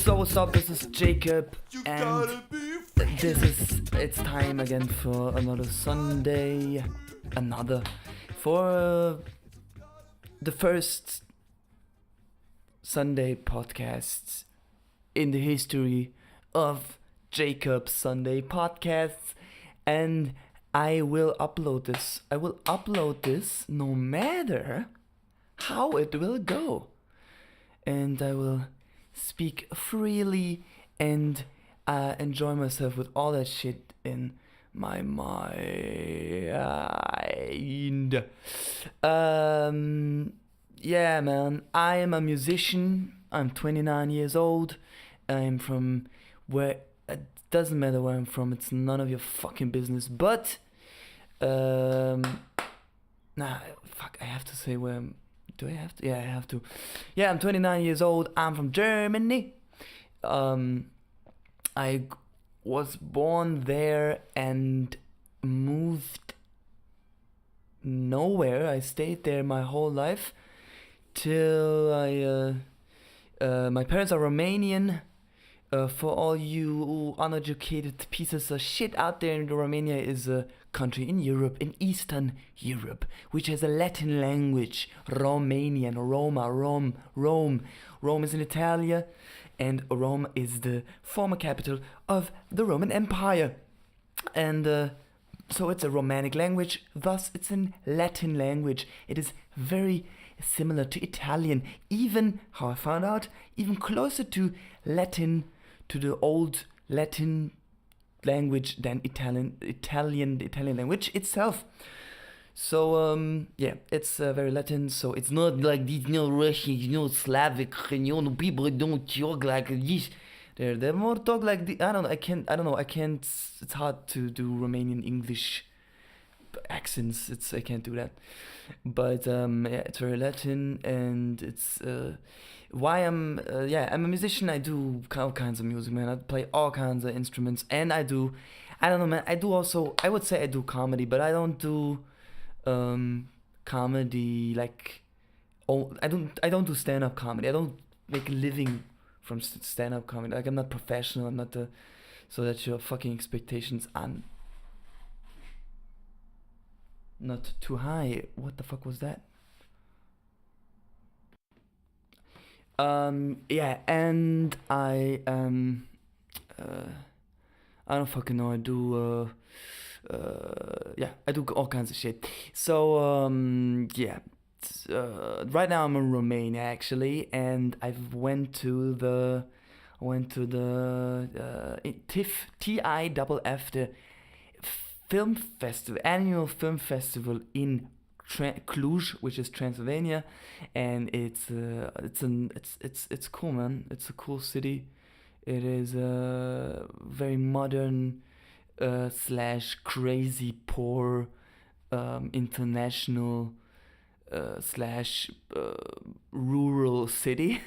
What's up? This is Jacob, and it's time again for another Sunday, for the first Sunday podcast in the history of Jacob's Sunday podcasts, and I will upload this. I will upload this no matter how it will go, and I will speak freely and enjoy myself with all that shit in my mind. Yeah, man. I am a musician. I'm 29 years old. I'm from where... It doesn't matter where I'm from. It's none of your fucking business. But... I have to say where I'm... Do I have to? Yeah, I have to. Yeah, I'm 29 years old. I'm from Germany. I was born there and moved nowhere. I stayed there my whole life till my parents are Romanian. For all you uneducated pieces of shit out there, Romania is a country in Europe, in Eastern Europe, which has a Latin language, Romanian, Rome is in Italia, and Rome is the former capital of the Roman Empire. And so it's a Romanic language, thus it's an Latin language. It is very similar to Italian, even, how I found out, even closer to Latin, to the old Latin language than the Italian language itself. So it's very Latin. So it's not like these Russian, Slavic, people don't talk like this. They're more talk like the, I don't know. I can't. It's hard to do Romanian English accents. I can't do that. But it's very Latin, and it's why I'm a musician. I do all kinds of music, man. I play all kinds of instruments, and I don't know, man. I would say I do comedy, but I don't do comedy like, I don't do stand-up comedy. I don't make a living from stand-up comedy. Like, I'm not professional. I'm not so that your fucking expectations are not too high. What the fuck was that? Yeah, and I don't fucking know. I do I do all kinds of shit. So right now I'm in Romania actually, and I went to the TIFF, the film festival, annual film festival in Cluj, which is Transylvania, and it's cool, man. It's a cool city. It is very modern / crazy poor international / rural city.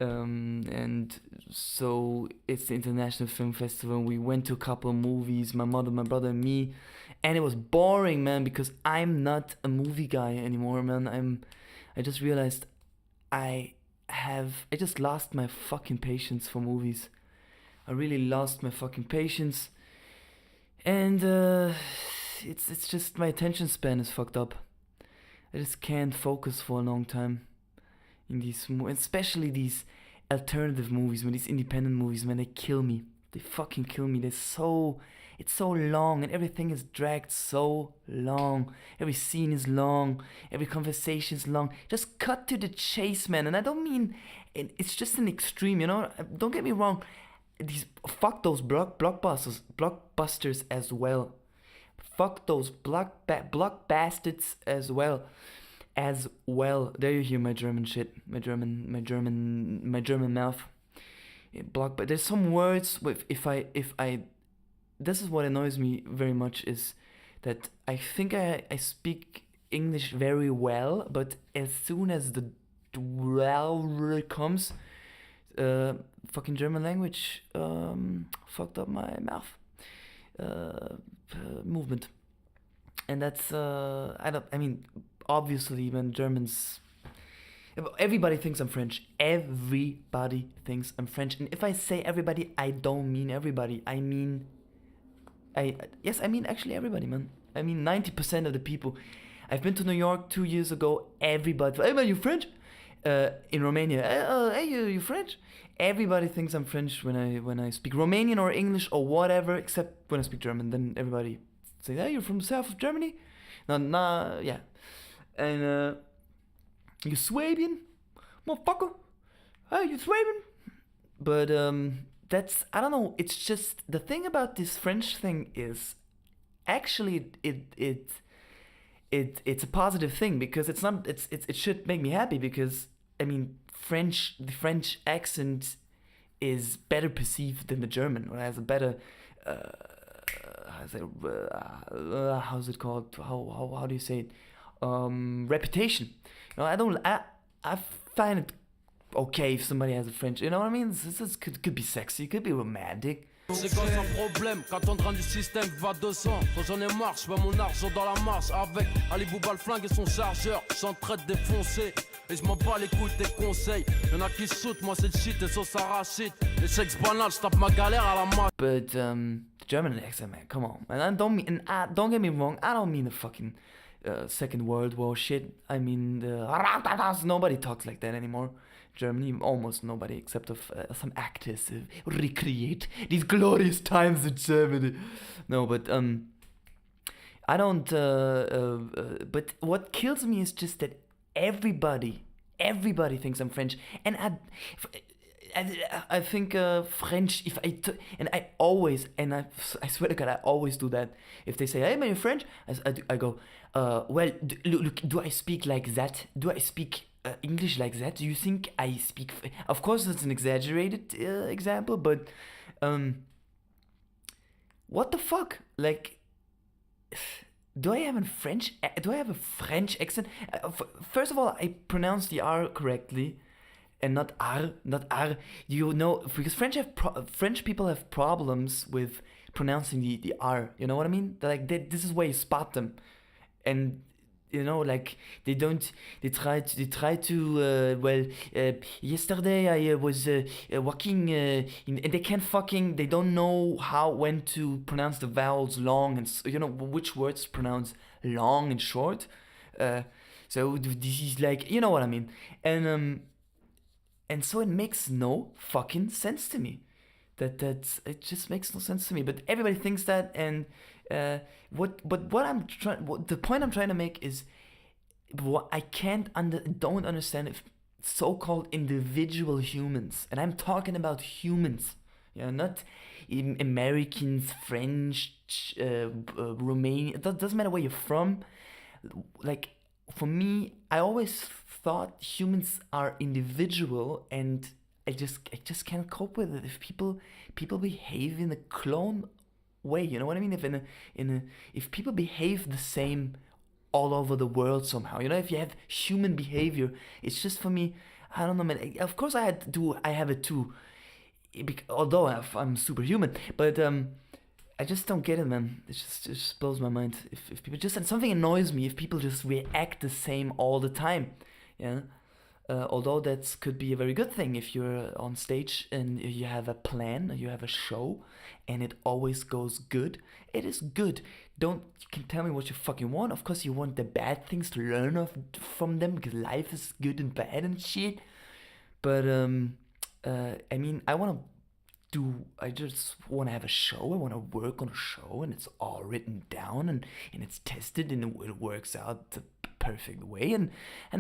And so it's the International Film Festival. We went to a couple of movies, my mother, my brother, and me, and it was boring, man, because I'm not a movie guy anymore, man. I just realized I just lost my fucking patience for movies. I really lost my fucking patience, and it's just my attention span is fucked up. I just can't focus for a long time in these, especially these alternative movies, man. These independent movies, man, they kill me. They fucking kill me. It's so long, and everything is dragged so long. Every scene is long. Every conversation is long. Just cut to the chase, man. And I don't mean it's just an extreme, you know. Don't get me wrong. Fuck those blockbusters as well. Fuck those block bastards as well. There you hear my German shit, my German mouth. block. But there's some words with if I this is what annoys me very much is that I think I speak English very well, but as soon as the well comes, fucking German language fucked up my mouth movement, and that's I mean, obviously when Germans. Everybody thinks I'm French. Everybody thinks I'm French. And if I say everybody, I don't mean everybody. I mean I mean actually everybody, man. I mean 90% of the people. I've been to New York 2 years ago. Everybody, hey man, you French? In Romania, hey you French? Everybody thinks I'm French when I speak Romanian or English or whatever, except when I speak German. Then everybody says, hey, you're from the south of Germany? Nah, yeah. And you Swabian, motherfucker? Hey, you Swabian? But that's I don't know. It's just the thing about this French thing is actually it's a positive thing because it's not it should make me happy because I mean the French accent is better perceived than the German or has a better how's it called how do you say it reputation. You know, I find it okay if somebody has a French, you know what I mean? This could be sexy, could be romantic. C'est quand un problème, quand ton train du système va 200. Quand j'en ai marre, je vois mon argent dans la marche avec Ali Bouba le flingue et son chargeur. J'en traite défoncé et je m'en bats les couilles des conseils. Y'en a qui shootent, moi c'est le shit et sauce arachide. Les chèques banal, je tape ma galère à la main. But the German accent, man, come on. And don't get me wrong, I don't mean the fucking Second World War shit. I mean nobody talks like that anymore. Germany, almost nobody except of some actors recreate these glorious times in Germany. No, but I don't. But what kills me is just that everybody thinks I'm French, and I think French. And I always I swear to God I always do that. If they say, "Hey man, you're French," I go, "Well, look, do I speak like that? Do I speak English like that? Do you think I speak?" Of course, it's an exaggerated example, but what the fuck? Like, do I have a French? Do I have a French accent? First of all, I pronounce the R correctly, and not R. You know, because French people have problems with pronouncing the R. You know what I mean? They're like this is where you spot them, and you know, like they try to yesterday I was walking and they don't know when to pronounce the vowels long and you know which words pronounce long and short, so this is like, you know what I mean, and so it makes no fucking sense to me. It just makes no sense to me. But everybody thinks that, and the point I'm trying to make is what I don't understand if so-called individual humans, and I'm talking about humans, you know, not Americans, French, Romanian. It doesn't matter where you're from. Like for me, I always thought humans are individual, and I just can't cope with it if people behave in a clone way. You know what I mean? If people behave the same all over the world somehow, you know, if you have human behavior, it's just for me. I don't know, man. Of course, I have it too, although I'm superhuman. But I just don't get it, man. It just blows my mind. If people just, and something annoys me if people just react the same all the time. Yeah. Although that could be a very good thing if you're on stage and you have a plan, you have a show, and it always goes good. It is good. You can tell me what you fucking want. Of course, you want the bad things to learn from them because life is good and bad and shit. But I mean, I just want to have a show. I want to work on a show, and it's all written down and it's tested and it works out the perfect way, and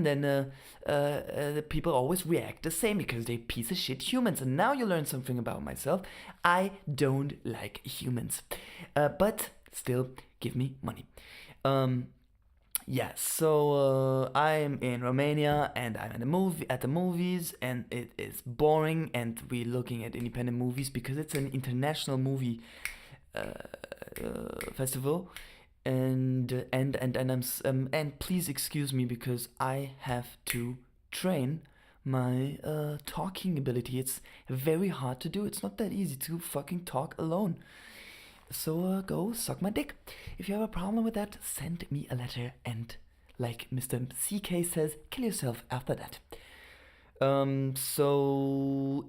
then the people always react the same because they're piece of shit humans. And now you learn something about myself. I don't like humans, but still give me money. Yeah, so I'm in Romania and I'm at the movies, and it is boring, and we're looking at independent movies because it's an international movie festival, and please excuse me because I have to train my talking ability. It's very hard to do. It's not that easy to fucking talk alone. So go suck my dick. If you have a problem with that, send me a letter, and like Mr. CK says, kill yourself after that. So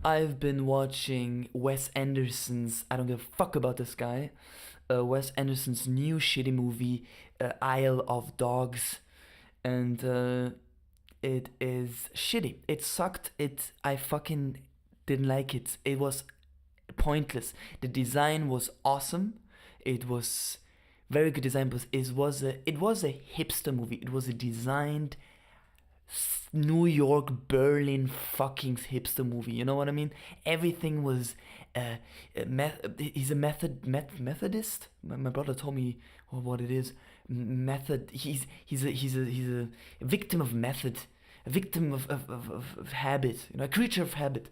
I've been watching Wes Anderson's, I don't give a fuck about this guy, Wes Anderson's new shitty movie, Isle of Dogs, and it is shitty. It sucked. I fucking didn't like it. It was pointless. The design was awesome. It was very good design, but it was a hipster movie. It was a designed New York, Berlin fucking hipster movie. You know what I mean? Everything was. He's a Methodist. My brother told me what it is. Method. He's a victim of method, a victim of habit. You know, a creature of habit.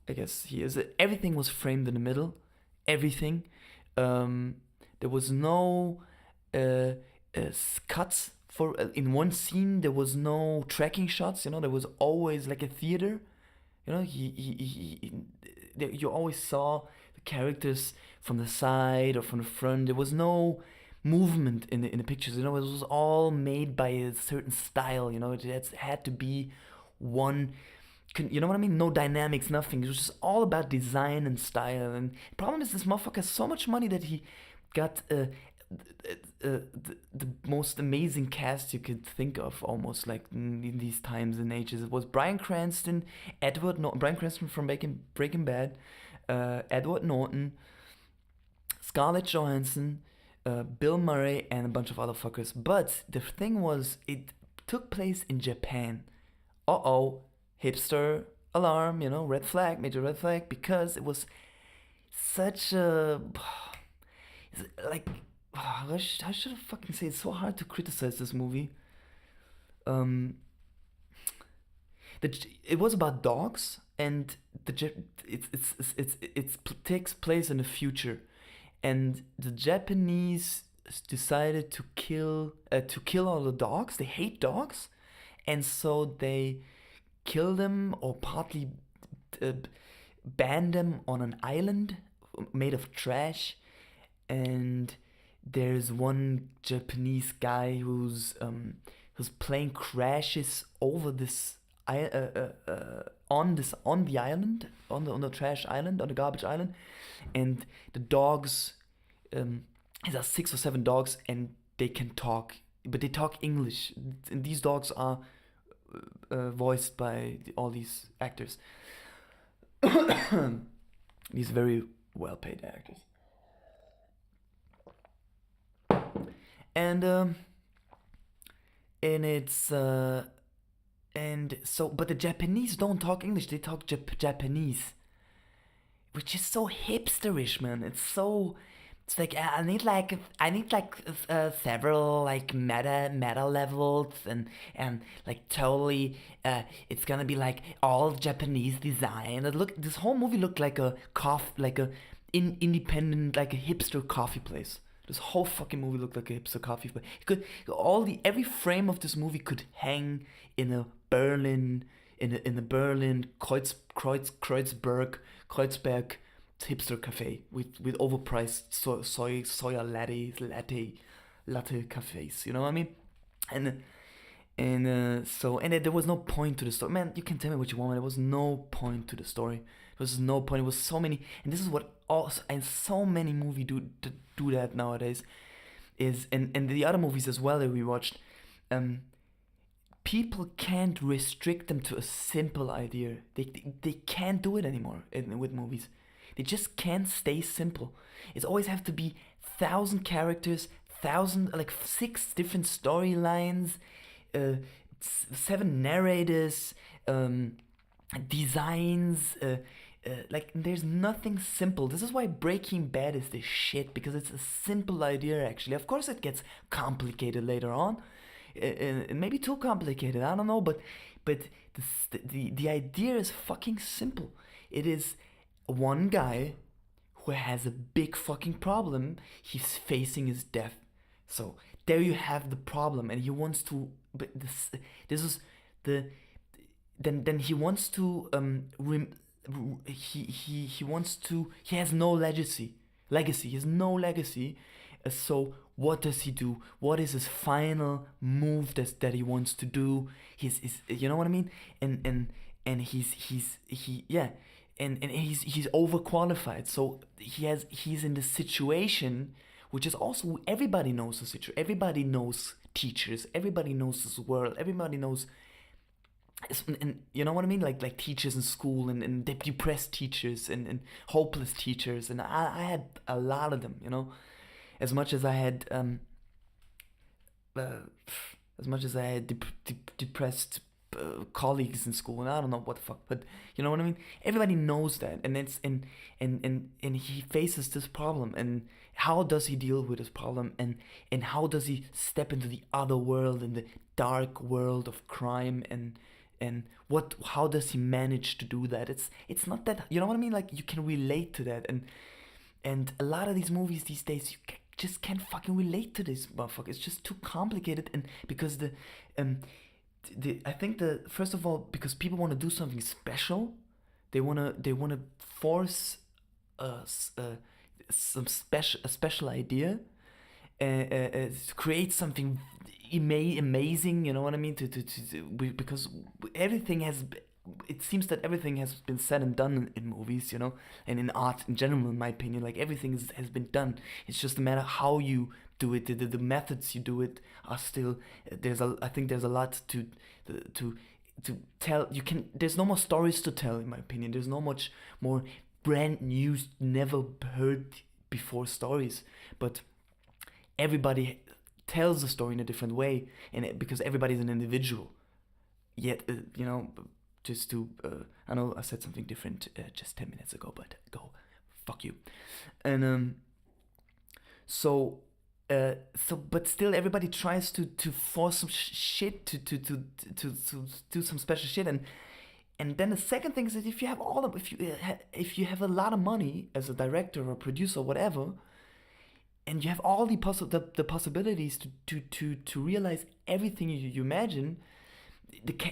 I guess he is. Everything was framed in the middle. Everything. There was no cuts for in one scene. There was no tracking shots. You know, there was always like a theater. You know, you always saw the characters from the side or from the front. There was no movement in the pictures. You know, it was all made by a certain style. You know, it had to be one. You know what I mean? No dynamics, nothing. It was just all about design and style. And the problem is, this motherfucker has so much money that he got the most amazing cast you could think of, almost like in these times and ages. It was Bryan Cranston, Bryan Cranston from Breaking Bad, Edward Norton, Scarlett Johansson, Bill Murray, and a bunch of other fuckers. But the thing was, it took place in Japan. Hipster alarm, you know, red flag, major red flag, because it was such a like how should I fucking say? It's so hard to criticize this movie. Um, it was about dogs, and it takes place in the future, and the Japanese decided to kill all the dogs. They hate dogs, and so they kill them or partly ban them on an island made of trash. And there's one Japanese guy whose plane crashes over this on the island, on the trash island, on the garbage island, and the dogs, there are 6 or 7 dogs, and they can talk, but they talk English, and these dogs are voiced by all these actors. These very well paid actors. And it's and so, but the Japanese don't talk English, they talk Japanese, which is so hipsterish, man. It's like I need like several like meta levels, and like totally it's gonna be like all Japanese design. This whole movie looked like a independent, like a hipster coffee place. This whole fucking movie looked like a hipster coffee place. Every frame of this movie could hang in a Berlin Kreuzberg hipster cafe with overpriced soya latte cafes. You know what I mean? And there was no point to the story. Man, you can tell me what you want. There was no point to the story. There was no point. It was so many, and this is what so many movies do that nowadays. And the other movies as well that we watched. People can't restrict them to a simple idea. They can't do it anymore with movies. They just can't stay simple. It always have to be 1,000 characters, 6 different storylines, 7 narrators, designs, like there's nothing simple. This is why Breaking Bad is the shit, because it's a simple idea actually. Of course it gets complicated later on, maybe too complicated, I don't know, but the idea is fucking simple. It is one guy who has a big fucking problem. He's facing his death. So there you have the problem, and he wants to. But this is the. Then he wants to. He wants to. He has no legacy. Legacy. He has no legacy. So what does he do? What is his final move that he wants to do? His you know what I mean? And he yeah. And he's overqualified, so he's in the situation, which is also, everybody knows the situation. Everybody knows teachers. Everybody knows this world. Everybody knows, and you know what I mean, like teachers in school, and depressed teachers, and hopeless teachers, and I had a lot of them, you know, as much as I had depressed colleagues in school, and I don't know what the fuck, but you know what I mean. Everybody knows that, and it's and he faces this problem, and how does he deal with this problem, and how does he step into the other world, in the dark world of crime, and how does he manage to do that? It's not that, you know what I mean, like you can relate to that, and a lot of these movies these days, you just can't fucking relate to this motherfucker. It's just too complicated, and because I think first of all, because people want to do something special, they wanna force a special idea, to create something amazing. You know what I mean? Because it seems that everything has been said and done in movies, you know, and in art in general, in my opinion. Like everything has been done. It's just a matter how you do it. The methods you do it are still, I think there's a lot to tell. There's no more stories to tell, in my opinion. There's no much more brand new, never heard before stories, but everybody tells the story in a different way, and because everybody's an individual. Yet, you know, just to I know I said something different just 10 minutes ago, but go fuck you. And but still everybody tries to force some shit to do some special shit. And then the second thing is that if you have if you have a lot of money as a director or producer or whatever, and you have all the possibilities to realize everything you imagine,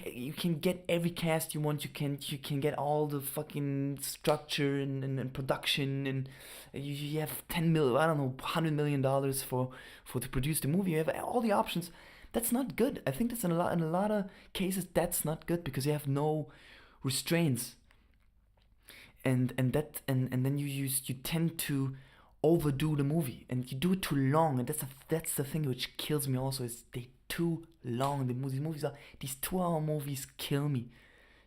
you can get every cast you want. You can get all the fucking structure and production, and you have 10 million, I don't know, $100 million for to produce the movie. You have all the options. That's not good. I think that's in a lot of cases that's not good, because you have no restraints, and then you tend to overdo the movie, and you do it too long, and that's the thing which kills me also, is they too long. These 2-hour movies kill me,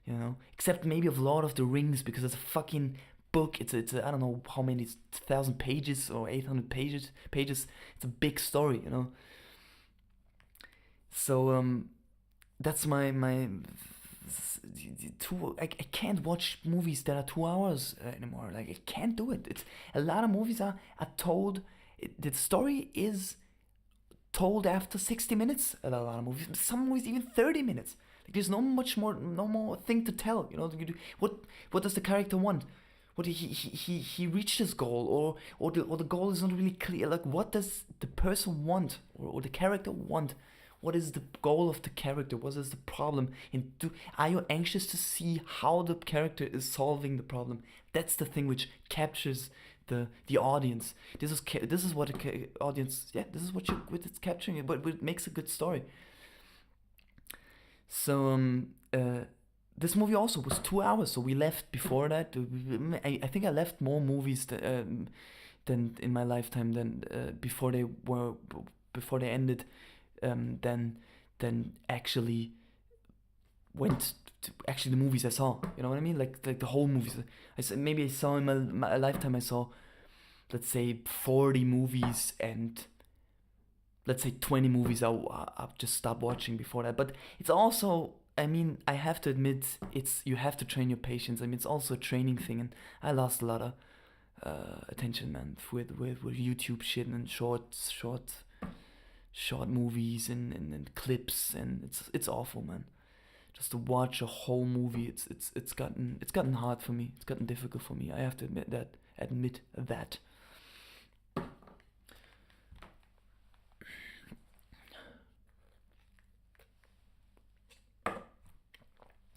you know, except maybe of Lord of the Rings, because it's a fucking book. It's I don't know how many, 1,000 pages or 800 pages. It's a big story, you know. So that's my I can't watch movies that are 2 hours anymore. Like, I can't do it. It's a lot of movies are told. The story is told after 60 minutes. A lot of movies, some movies even 30 minutes. Like, there's no more thing to tell. You know, what does the character want? What he reached his goal, or the goal is not really clear. Like, what does the person want, or the character want? What is the goal of the character? What is the problem? And are you anxious to see how the character is solving the problem? That's the thing which captures the audience. This is what the audience. Yeah, this is what it's capturing. But it makes a good story. So this movie also was 2 hours. So we left before that. I think I left more movies than in my lifetime than before they ended. Than actually went to the movies I saw. You know what I mean? Like the whole movies. Maybe I saw in my lifetime, I saw, let's say, 40 movies, and let's say 20 movies I've just stopped watching before that. But it's also I mean, I have to admit, you have to train your patience. I mean, it's also a training thing, and I lost a lot of attention, man, with YouTube shit and short movies and clips, and it's awful, man. Just to watch a whole movie, it's gotten hard for me. It's gotten difficult for me. I have to admit that.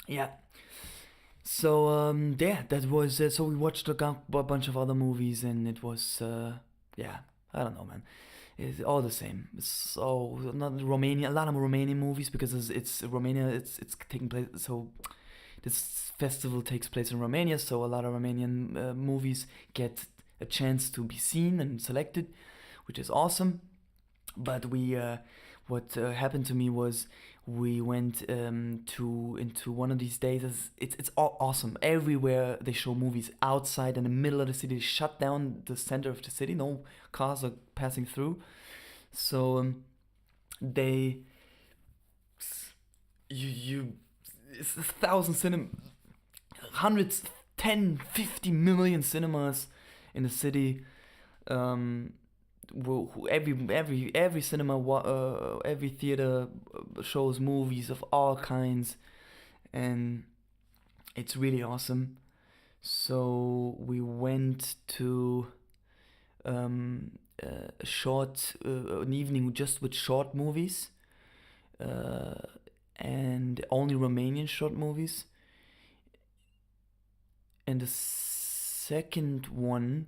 Yeah. So that was so we watched a bunch of other movies, and it was yeah, I don't know, man. It's all the same. So not Romania, a lot of Romanian movies, because it's Romania. It's taking place. So this festival takes place in Romania. So a lot of Romanian movies get a chance to be seen and selected, which is awesome. But what happened to me was we went into one of these days. It's all awesome. Everywhere they show movies outside in the middle of the city. They shut down the center of the city. No cars are passing through. So they it's 1,000 cinema, hundreds, 10, 50 million cinemas in the city. Every cinema, every theater shows movies of all kinds, and it's really awesome. So we went to an evening just with short movies, and only Romanian short movies. And the second one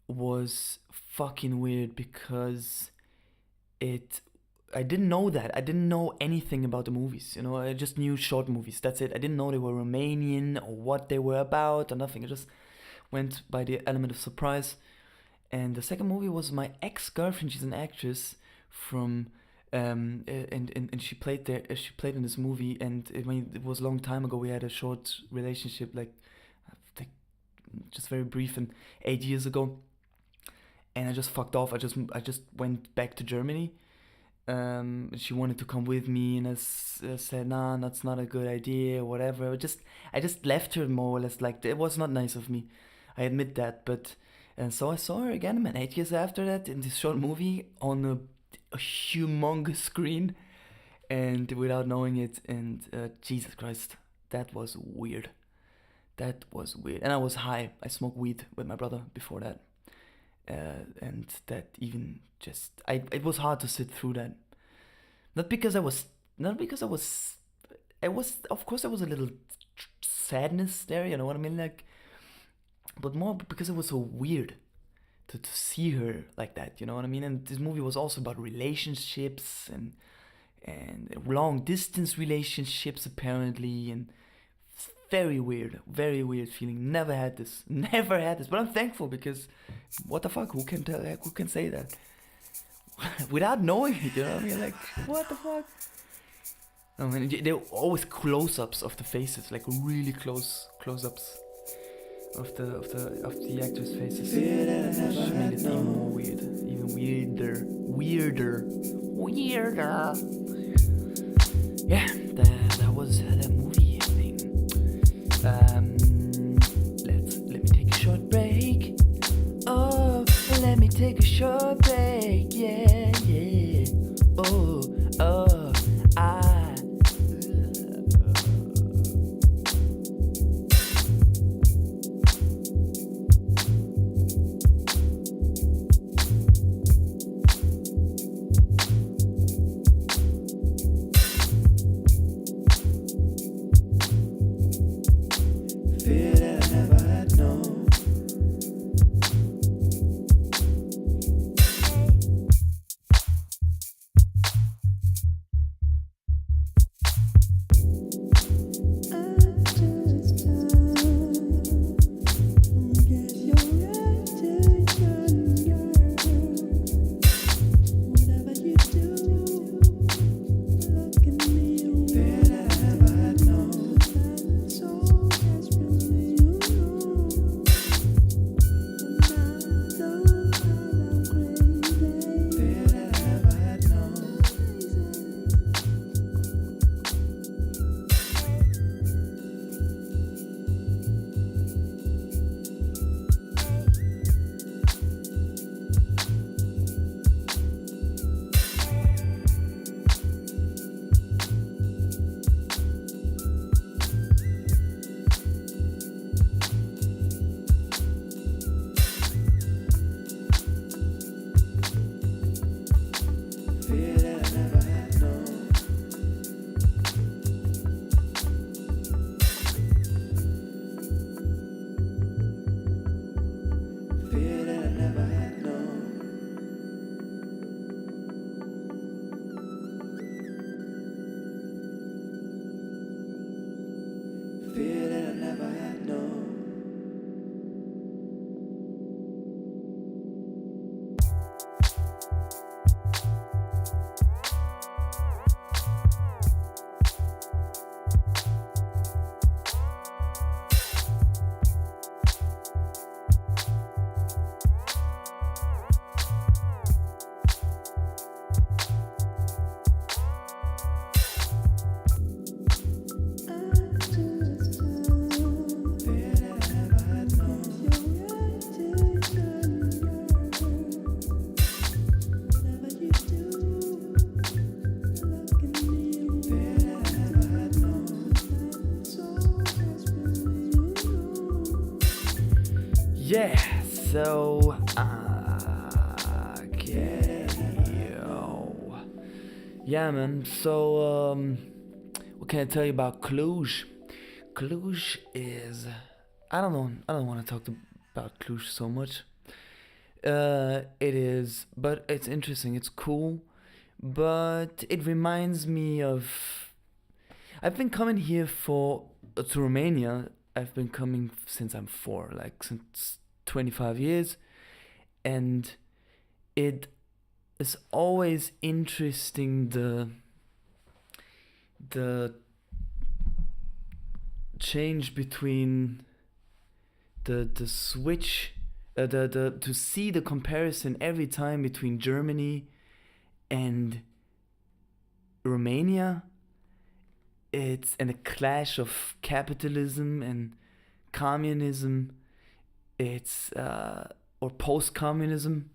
was fucking weird because I didn't know that. I didn't know anything about the movies, you know. I just knew short movies. That's it. I didn't know they were Romanian or what they were about or nothing. I just went by the element of surprise. And the second movie was my ex-girlfriend. She's an actress from and she played there. She played in this movie, and it was a long time ago. We had a short relationship, like just very brief, and 8 years ago. And I just fucked off. I just went back to Germany. She wanted to come with me, and I said, nah, that's not a good idea, or whatever. I just left her, more or less. Like, it was not nice of me. I admit that. But and so I saw her again, man, 8 years after that, in this short movie on a humongous screen, and without knowing it. And Jesus Christ, that was weird. That was weird. And I was high. I smoked weed with my brother before that. And that even just it was hard to sit through that. Not because I was of course there was a little sadness there, you know what I mean, like, but more because it was so weird to see her like that, you know what I mean. And this movie was also about relationships and long distance relationships apparently, and very weird feeling. Never had this, but I'm thankful, because what the fuck, who can say that without knowing it, you know what I mean, like, what the fuck. I mean, there were always close-ups of the faces, like really close-ups of the actors' faces, which made it even more weird, even weirder. Yeah, that was that movie thing. Let me take a short break. Oh, let me take a short break. Yeah. Oh, I. Yeah, so okay, yo. Yeah, man. So what can I tell you about Cluj? Cluj is, I don't know. I don't want to talk about Cluj so much. It is, but it's interesting. It's cool, but it reminds me of. I've been coming here to Romania. I've been coming since I'm 4, like since 25 years, and it is always interesting the change between the switch, the to see the comparison every time between Germany and Romania. It's a clash of capitalism and communism. It's or post-communism.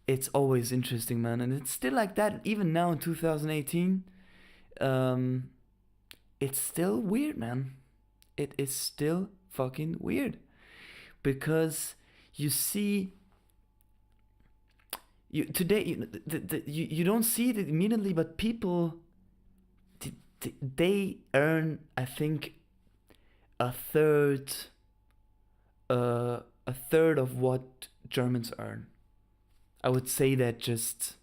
It's always interesting, man, and it's still like that even now in 2018. It's still weird, man. It is still fucking weird because you see. You don't see it immediately, but people they earn, I think, a third of what Germans earn. I would say that just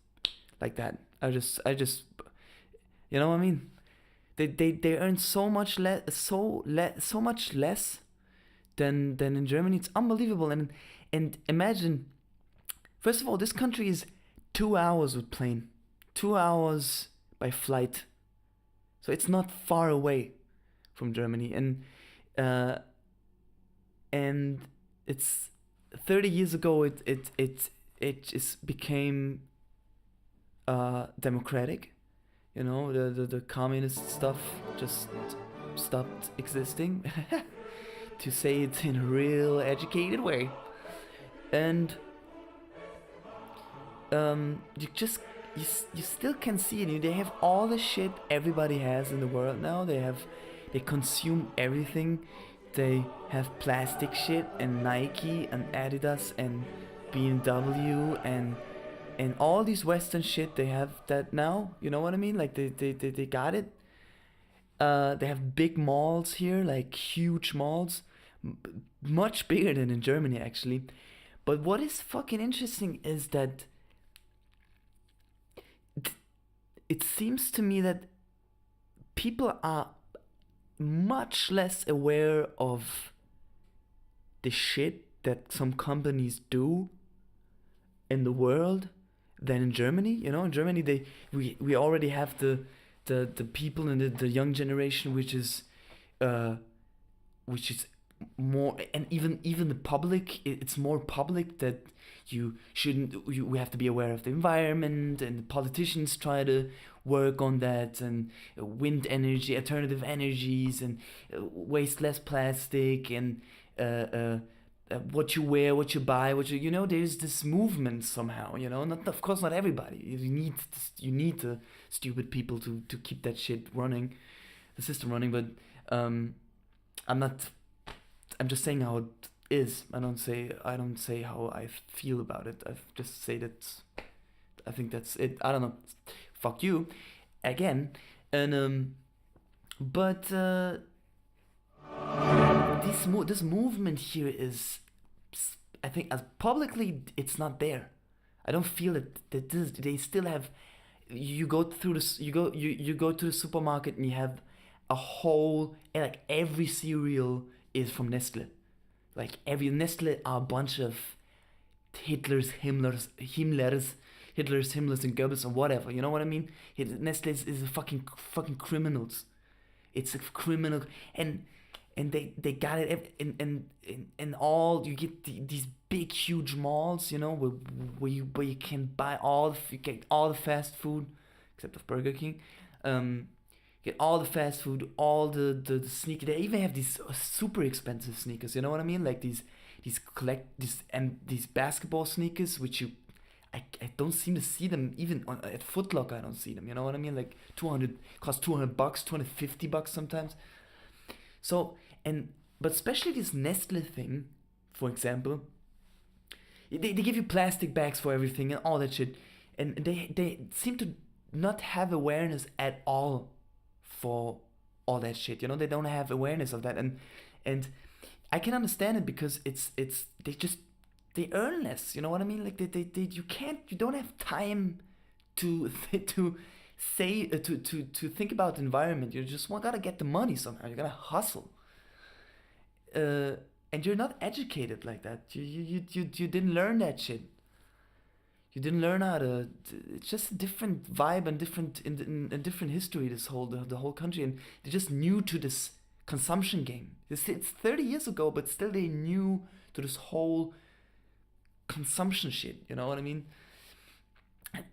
like that. I just you know what I mean? They earn so much much less than in Germany. It's unbelievable. And imagine, first of all, this country is 2 hours with plane, 2 hours by flight. So it's not far away from Germany, and it's 30 years ago. It just became democratic. You know, the communist stuff just stopped existing, to say it in a real educated way, and you still can see it. They have all the shit everybody has in the world now. They consume everything. They have plastic shit and Nike and Adidas and BMW and all these Western shit. They have that now. You know what I mean? Like they got it. They have big malls here, like huge malls, much bigger than in Germany actually. But what is fucking interesting is that it seems to me that people are much less aware of the shit that some companies do in the world than in Germany. You know, in Germany we already have the people in the young generation, which is more, and even the public. It's more public that we have to be aware of the environment, and the politicians try to work on that, and wind energy, alternative energies, and waste less plastic, and what you wear, what you buy, there's this movement somehow, not, of course, not everybody. You need the stupid people to keep that shit running, the system running, but I'm just saying how it is. I don't say how I feel about it. I just say that I think that's it. I don't know. Fuck you, again, and but this movement here is, I think, as publicly it's not there. I don't feel that they still have. You go through this. You go to the supermarket and you have a whole, like, every cereal is from Nestle. Like, every Nestle are a bunch of Hitlers, Himmlers, and Goebbels, or whatever. You know what I mean? Nestle is fucking criminals. It's a criminal, and they got it. And all you get these big huge malls, where you can buy get all the fast food, except of Burger King. Get all the fast food, all the sneakers. They even have these super expensive sneakers. You know what I mean? Like these basketball sneakers, which I don't seem to see them even at Foot Locker. I don't see them. You know what I mean? Like cost $200, $250 sometimes. So but especially this Nestle thing, for example. They give you plastic bags for everything and all that shit, and they seem to not have awareness at all for all that shit. You know, they don't have awareness of that, and I can understand it because it's they earn less. You know what I mean? Like they you don't have time to to say to think about the environment. You just gotta get the money somehow. You gotta hustle. And you're not educated like that. You didn't learn that shit. You didn't learn how to. It's just a different vibe and in different history. This whole the whole country, and they're just new to this consumption game. It's 30 years ago, but still they new to this whole consumption shit. You know what I mean?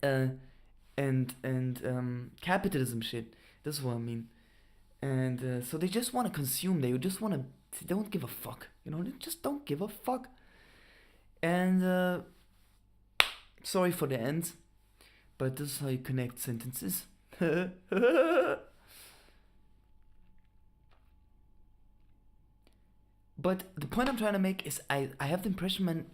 And capitalism shit. This is what I mean. And so they just want to consume. They just want to. They don't give a fuck. You know, they just don't give a fuck. And sorry for the end, but this is how you connect sentences. But the point I'm trying to make is I have the impression, man,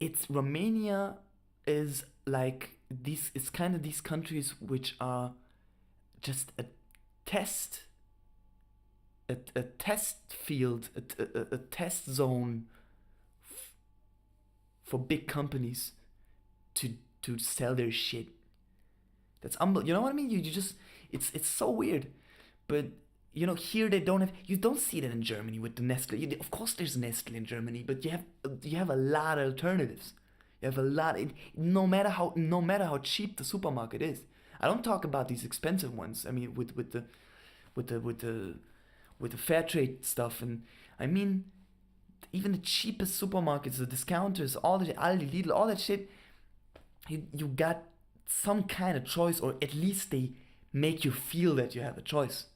it's Romania is like these, it's kind of these countries which are just a test, a test field, a test zone for big companies to sell their shit. That's you know what I mean? You just it's so weird, but you know here they don't have. You don't see that in Germany with the Nestle. Of course, there's Nestle in Germany, but you have a lot of alternatives. You have a lot. No matter how cheap the supermarket is. I don't talk about these expensive ones. I mean with the fair trade stuff, and I mean even the cheapest supermarkets, the discounters, all the Aldi, Lidl, all that shit. You got some kind of choice, or at least they make you feel that you have a choice.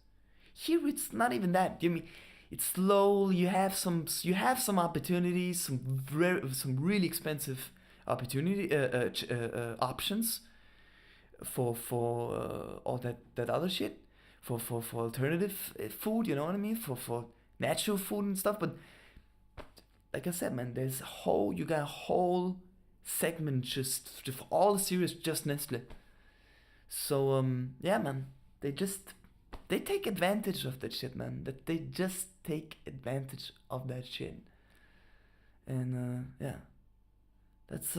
Here it's not even that. I mean, it's slow. You have some opportunities, some really expensive options for all that other shit, for alternative food. You know what I mean? For natural food and stuff. But like I said, man, you got a whole segment just for all the series, just Nestle. So yeah, man, they take advantage of that shit, man. That they just take advantage of that shit. And yeah, that's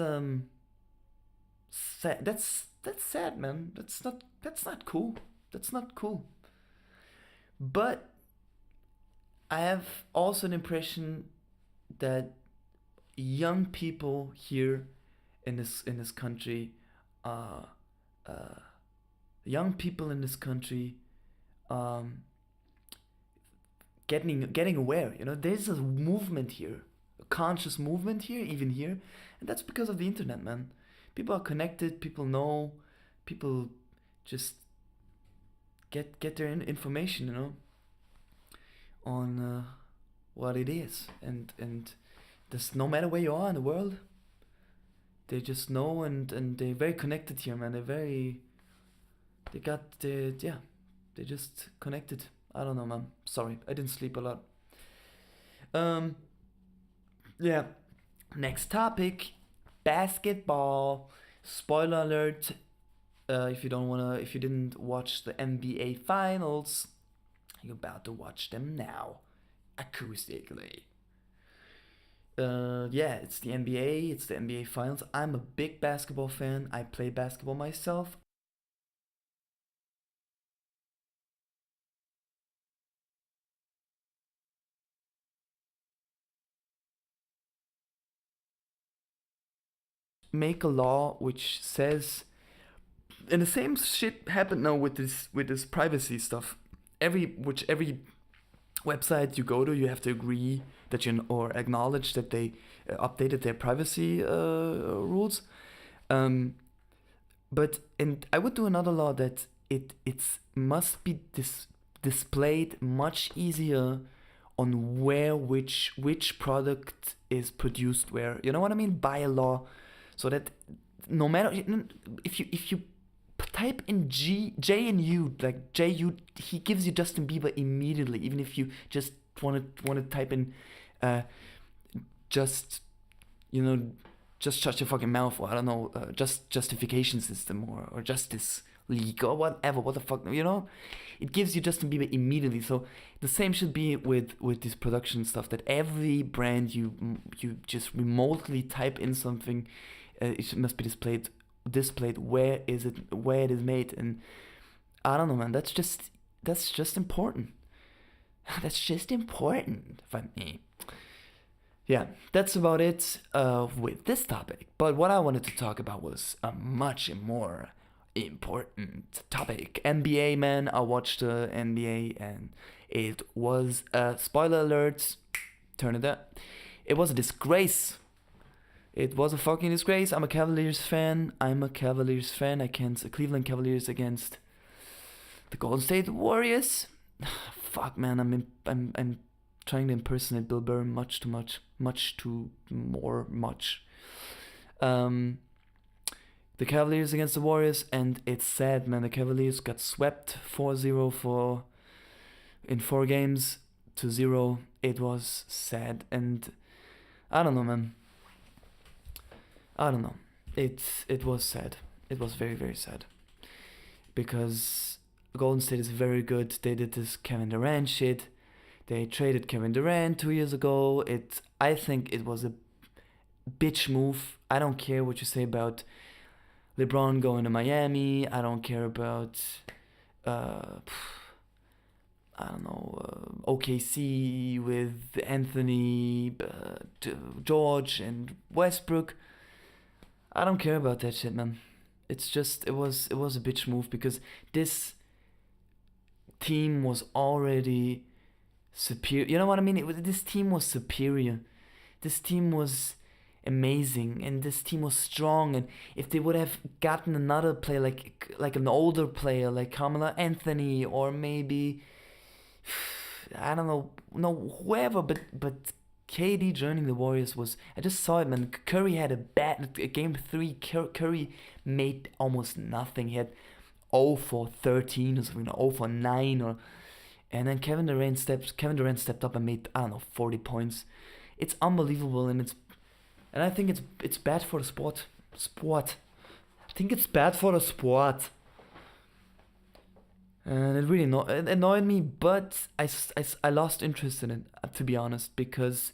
sad. That's sad, man. That's not cool. That's not cool. But I have also an impression that young people here in this country, young people in this country, getting aware. You know, there's a movement here, a conscious movement here, even here, and that's because of the internet, man. People are connected. People know. People just get their information, you know, on what it is, and this, no matter where you are in the world, they just know, and they're very connected here, man. They're just connected. I don't know, man. Sorry, I didn't sleep a lot. Yeah. Next topic, basketball. Spoiler alert. If you didn't watch the NBA finals, you're about to watch them now, acoustically. Yeah, it's the NBA. It's the NBA finals. I'm a big basketball fan. I play basketball myself. Make a law which says, and the same shit happened now with this privacy stuff. Every website you go to, you have to agree that or acknowledge that they updated their privacy rules. But I would do another law that it's must be displayed much easier on where which product is produced where. You know what I mean? By a law, so that no matter if you type in JNU, like JU, he gives you Justin Bieber immediately, even if you just want to type in uh, just you know, just shut your fucking mouth, or I don't know, just justification system, or justice league, or whatever, what the fuck, you know? It gives you Justin Bieber immediately. So the same should be with this production stuff, that every brand you just remotely type in something, it must be displayed where it is made. And I don't know, man, that's just important. That's just important for me. Yeah, that's about it with this topic. But what I wanted to talk about was a much more important topic. NBA, man. I watched the NBA and it was spoiler alert. Turn it up. It was a disgrace. It was a fucking disgrace. I'm a Cavaliers fan. I can't. Cleveland Cavaliers against the Golden State Warriors. Fuck, man. I'm trying to impersonate Bill Burr much too much. The Cavaliers against the Warriors, and it's sad, man. The Cavaliers got swept 4-0 in 4 games to 0. It was sad, and I don't know, man. I don't know. It was sad. It was very, very sad, because Golden State is very good. They did this Kevin Durant shit. They traded Kevin Durant 2 years ago. I think it was a bitch move. I don't care what you say about LeBron going to Miami. I don't care about OKC with Anthony, George, and Westbrook. I don't care about that shit, man. It's just it was a bitch move, because this team was already superior. You know what I mean? This team was superior. This team was amazing, and this team was strong. And if they would have gotten another player, like an older player, like Carmelo Anthony, or maybe I don't know, whoever, but KD joining the Warriors was, I just saw it, man. Curry had a game 3. Curry made almost nothing. He had 0 for 13 or something, 0 for 9, and then Kevin Durant stepped up and made, I don't know, 40 points. It's unbelievable, and I think it's bad for the sport. I think it's bad for the sport. And it really annoyed me, but I lost interest in it, to be honest, because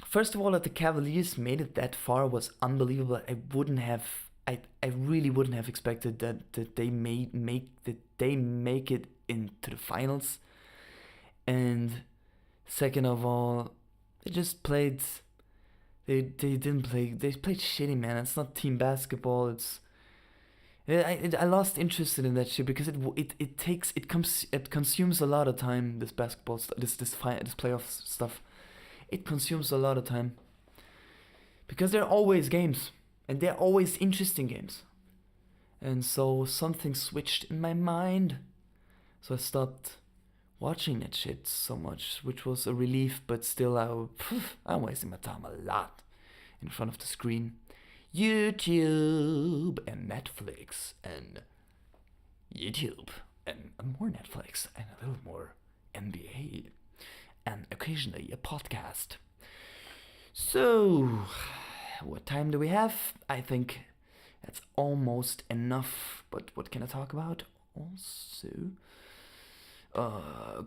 first of all, that the Cavaliers made it that far was unbelievable. I really wouldn't have expected that they make it into the finals. And second of all, they just played. They didn't play. They played shitty, man. It's not team basketball. I lost interest in that shit, because it consumes a lot of time. This basketball this playoff stuff, it consumes a lot of time, because there are always games, and they're always interesting games. And so something switched in my mind, so I stopped watching that shit so much, which was a relief. But still, I'm wasting my time a lot in front of the screen. YouTube and Netflix and YouTube and more Netflix and a little more NBA and occasionally a podcast. So, what time do we have? I think that's almost enough. But what can I talk about also?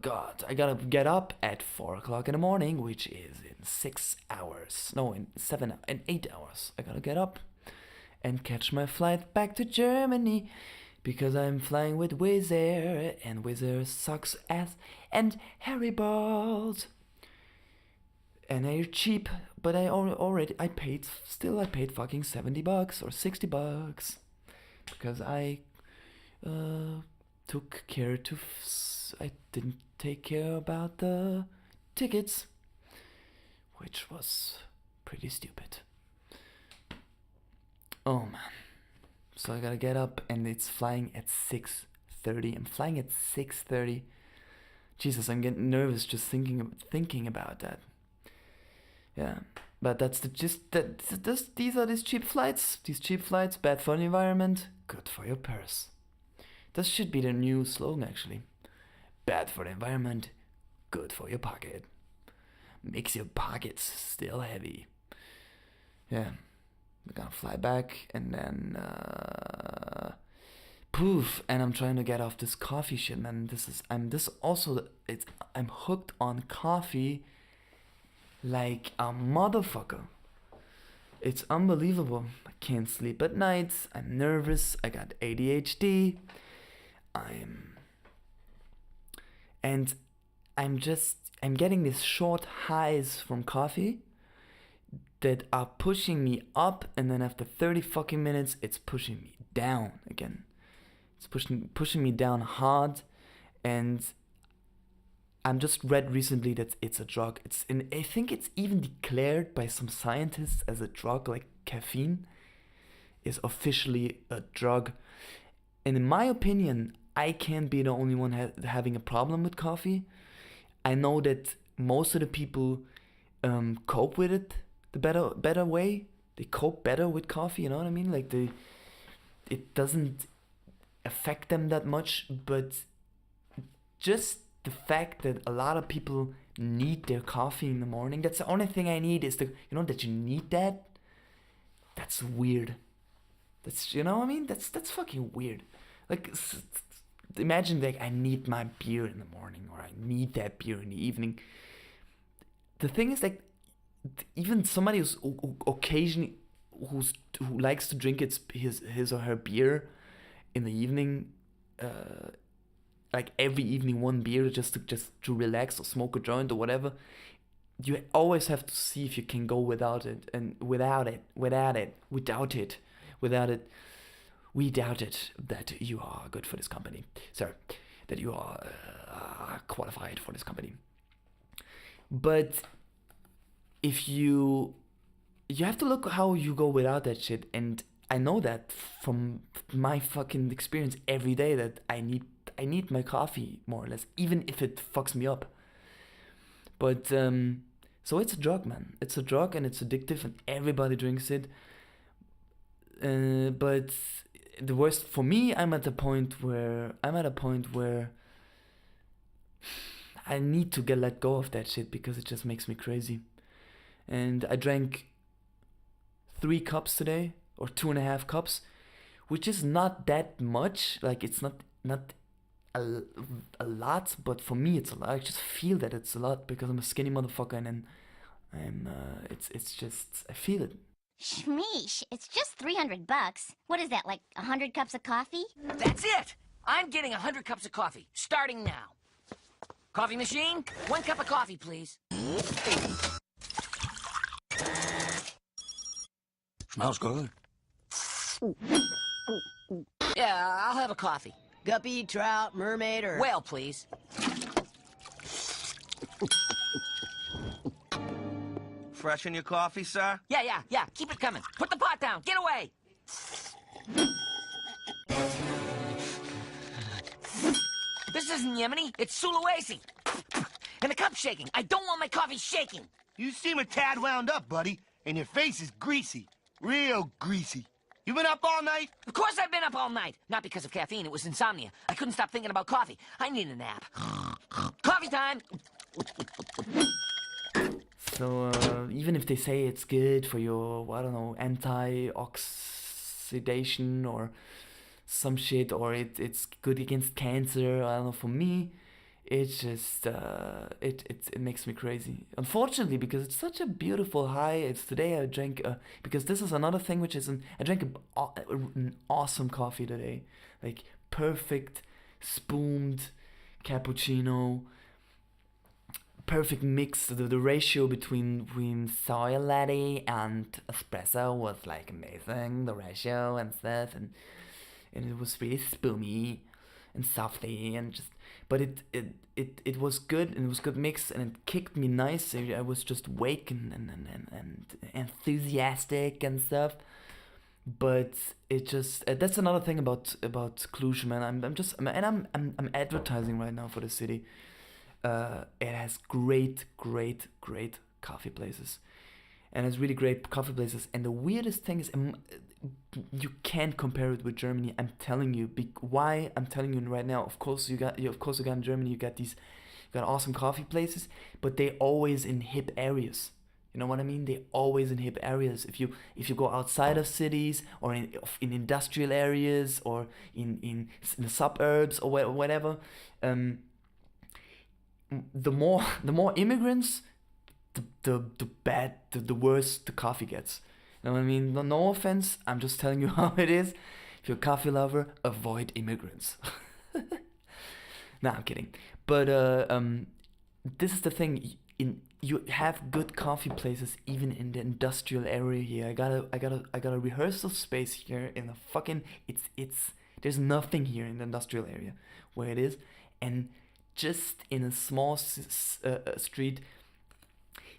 God, I gotta get up at 4 o'clock in the morning, which is in 6 hours. No, in 8 hours. I gotta get up and catch my flight back to Germany, because I'm flying with Wizz Air, and Wizz Air sucks ass and Harry balls. And they're cheap, but I paid fucking $70 or $60, because I took care I didn't take care about the tickets, which was pretty stupid. Oh man. So I gotta get up, and it's flying at 6:30. I'm flying at 6:30. Jesus, I'm getting nervous just thinking about that. Yeah, but that's these are these cheap flights. These cheap flights, bad for the environment, good for your purse. This should be the new slogan, actually. Bad for the environment, good for your pocket. makes your pockets still heavy. Yeah, we're gonna fly back and then poof, and I'm trying to get off this coffee shit, man. I'm hooked on coffee like a motherfucker. It's unbelievable. I can't sleep at night. I'm nervous. I got ADHD. And I'm getting these short highs from coffee that are pushing me up, and then after 30 fucking minutes, it's pushing me down again. It's pushing me down hard, and I'm just read recently that it's a drug. I think it's even declared by some scientists as a drug, like caffeine is officially a drug. And in my opinion, I can't be the only one having a problem with coffee. I know that most of the people cope with it the better way. They cope better with coffee. You know what I mean? Like it doesn't affect them that much, but just the fact that a lot of people need their coffee in the morning. That's the only thing I need is that you need that. That's weird. That's, you know what I mean? That's fucking weird. Like, imagine like I need my beer in the morning, or I need that beer in the evening. The thing is, like, even somebody who's occasionally who likes to drink his or her beer in the evening, like every evening one beer just to relax or smoke a joint or whatever, you always have to see if you can go without it. And without it, we doubt it that you are good for this company, sir, that you are qualified for this company. But if you have to look how you go without that shit, and I know that from my fucking experience every day that I need my coffee, more or less, even if it fucks me up. But so it's a drug, man. It's a drug, and it's addictive, and everybody drinks it. But the worst for me, I'm at a point where I need to let go of that shit, because it just makes me crazy. And I drank 3 cups today, or 2.5 cups, which is not that much. Like, it's not a lot, but for me it's a lot. I just feel that it's a lot because I'm a skinny motherfucker, and then it's just, I feel it. Shmeesh, it's just $300. What is that, like 100 cups of coffee? That's it! I'm getting 100 cups of coffee, starting now. Coffee machine, 1 cup of coffee, please. Smells good. Yeah, I'll have a coffee. Guppy, trout, mermaid, or... Whale, please. Fresh in your coffee, sir? Yeah. Keep it coming. Put the pot down. Get away. This isn't Yemeni. It's Sulawesi. And the cup's shaking. I don't want my coffee shaking. You seem a tad wound up, buddy, and your face is greasy. Real greasy. You been up all night? Of course I've been up all night. Not because of caffeine. It was insomnia. I couldn't stop thinking about coffee. I need a nap. Coffee time. So even if they say it's good for your, I don't know, anti-oxidation or some shit, or it's good against cancer, I don't know, for me, it's just, it makes me crazy. Unfortunately, because it's such a beautiful high. It's today I drank, because this is another thing, which is, I drank an awesome coffee today. Like, perfect, spooned cappuccino. Perfect mix. The ratio between soy latte and espresso was like amazing. The ratio and stuff, and it was really spoomy and softy, and just, but it was good, and it was good mix, and it kicked me nice. I was just awake and enthusiastic and stuff. But it just, that's another thing about Cluj, man. I'm advertising right now for the city. It has great coffee places, and it's really great coffee places. And the weirdest thing is, you can't compare it with Germany. I'm telling you. Why I'm telling you right now? Of course you got in Germany. You got these got awesome coffee places, but they always in hip areas. You know what I mean? They always in hip areas. If you go outside of cities or in industrial areas or in the suburbs or whatever, the more immigrants, the worse the coffee gets. You know what I mean? No offense, I'm just telling you how it is. If you're a coffee lover, avoid immigrants. Nah, I'm kidding. But this is the thing. You have good coffee places even in the industrial area here. I got a rehearsal space here in the fucking it's there's nothing here in the industrial area where it is, and just in a small street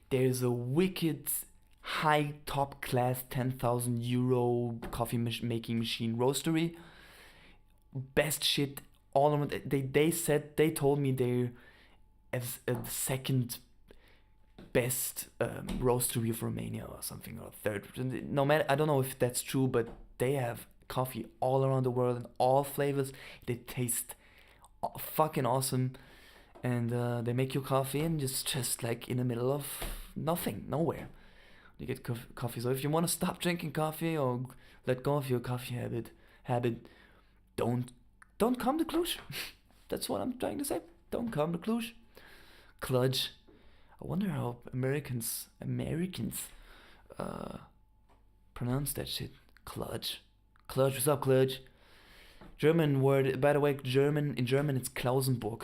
there's a wicked high top class 10,000 euro coffee making machine roastery. Best shit all around. They told me they're as the second best roastery of Romania or something, or third. No matter, I don't know if that's true, but they have coffee all around the world in all flavors. They taste fucking awesome, and they make your coffee and just like in the middle of nothing, nowhere. You get coffee. So if you want to stop drinking coffee or let go of your coffee habit, don't come to Cluj. That's what I'm trying to say. Don't come to Cluj. Cluj. I wonder how Americans pronounce that shit. Cluj. What's up, Cluj? German word, by the way, in German it's Klausenburg.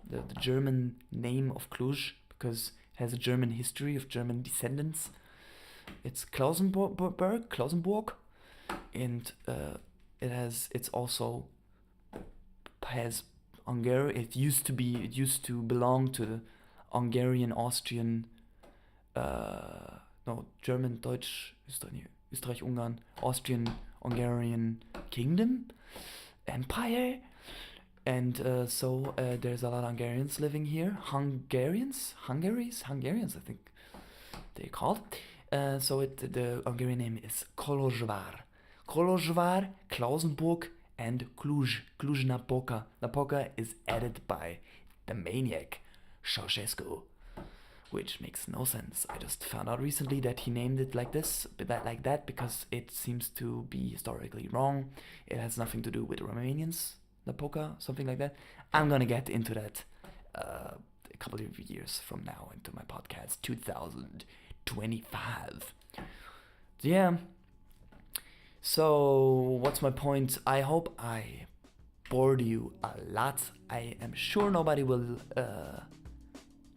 The German name of Cluj, because it has a German history of German descendants. It's Klausenburg, and it also has Hungary. It used to belong to the Hungarian, Austrian, German, Deutsch, Österreich, Ungarn, Austrian, Hungarian Kingdom, Empire, and so there's a lot of Hungarians living here. Hungarians, I think they're called. So the Hungarian name is Kolozsvár, Klausenburg, and Cluj-Napoca. Napoca is added by the maniac Ceausescu, which makes no sense. I just found out recently that he named it like that because it seems to be historically wrong. It has nothing to do with Romanians, Napoca, something like that. I'm gonna get into that a couple of years from now into my podcast, 2025. Yeah. So, what's my point? I hope I bored you a lot. I am sure nobody will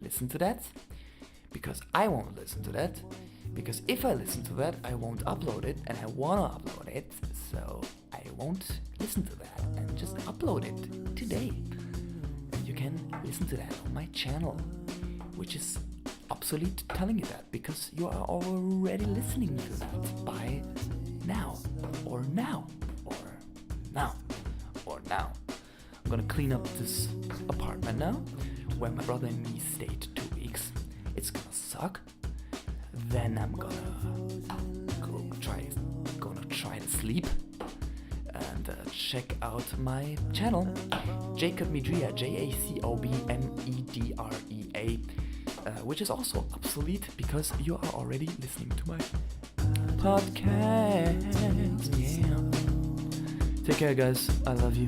listen to that, because I won't listen to that, because if I listen to that I won't upload it, and I wanna upload it, so I won't listen to that and just upload it today. And you can listen to that on my channel, which is obsolete telling you that, because you are already listening to that by now. I'm gonna clean up this apartment now, where my brother and me stayed 2 weeks. It's gonna suck. Then I'm gonna try to sleep and check out my channel, Jacob Medrea, JACOBMEDREA, which is also obsolete because you are already listening to my podcast. Yeah. Take care, guys. I love you.